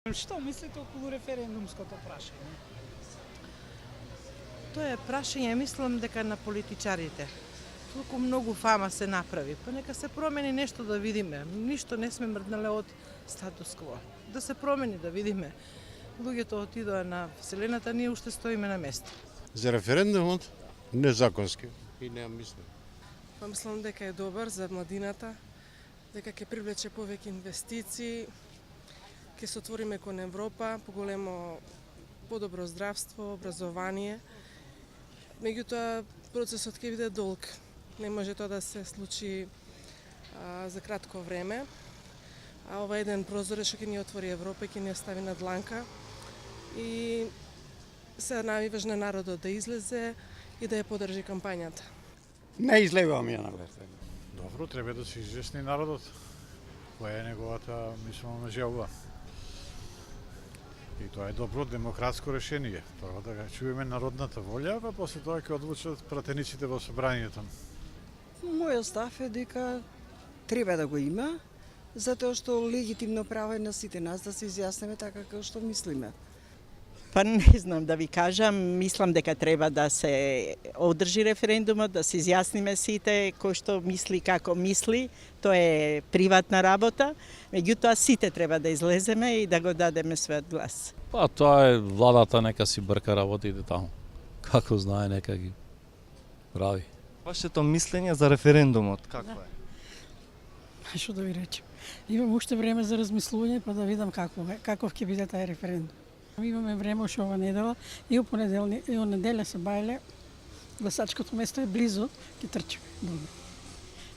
Што мислите околу референдумското прашање? Тоа е прашање, мислам дека на политичарите. Толку многу фама се направи, па нека се промени нешто да видиме. Ништо не сме мрднале од статус кво. Да се промени, да видиме. Луѓето отидоа на Вселената, ние уште стоиме на место. За референдумот незаконски и немам мислам. Па мислам дека е добар за младината, дека ќе привлече повеќе инвестиции, ќе се отвориме кон Европа, поголемо, подобро здравство, образование. Меѓутоа, процесот ќе биде долг. Не може тоа да се случи за кратко време. А ова е еден прозорец што ќе ни отвори Европа и ќе ни остави на дланка. И се најважно е народот да излезе и да ја подржи кампањата. Не излегувам ја на референдум. Добро, треба да се изјасни народот која е неговата мислена желба. И тоа е добро демократско решение. Прво да чуеме народната волја, па после тоа ќе одлучат пратениците во собранието. Мојот став е дека треба да го има, затоа што легитимно право е на сите нас да се изјасниме така како што мислиме. Па не знам да ви кажам, мислам дека треба да се одржи референдумот, да се изјасниме сите кој што мисли како мисли, тоа е приватна работа, меѓутоа сите треба да излеземе и да го дадеме својот глас. Па тоа е владата, нека си брка работите таму. Како знае, нека ги прави. Вашето мислење за референдумот какво е? Што да ви речем? Имам уште време за размислување па да видам каков ќе биде тај референдум. Имаме време уште ова недела и у понеделник и у неделя се бајле. Гласачкото место е близу, ќе трчиме. Добро.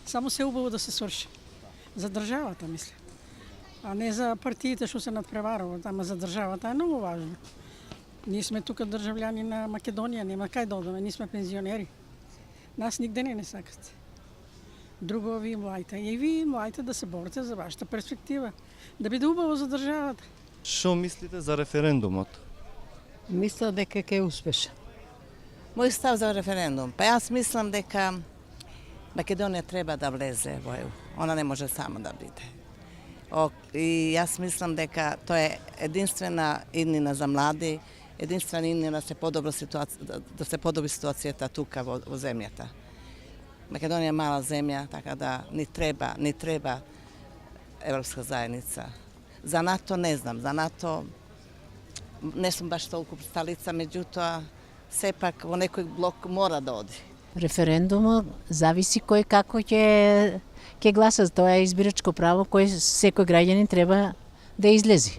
Само се убаво да се сврши. За државата, мислам. А не за партиите што се надпреваруваат, ама за државата е многу важно. Ние сме тука држављани на Македонија, нема кај да одиме, ние сме пензионери. Нас нигде не сакате. Друго ви младите. И ви младите да се борите за вашата перспектива. Да биде убаво за државата. Што мислите за референдумот? Мисля дека ќе е успешен. Мој став за референдум. Па јас мислам дека Македонија треба да влезе во ЕУ. Она не може сама да биде. И јас мислам дека тоа е единствена иднина за млади, единствена иднина да се подобри ситуацијата тука во земјата. Македонија е мала земја, така да ни треба Европска заедница. За НАТО не знам, за НАТО не сум баш толку сталица, меѓутоа сепак во некој блок мора да оди. Референдумот зависи кој како ќе гласа. Тоа е избирачко право кој секој граѓанин треба да излези.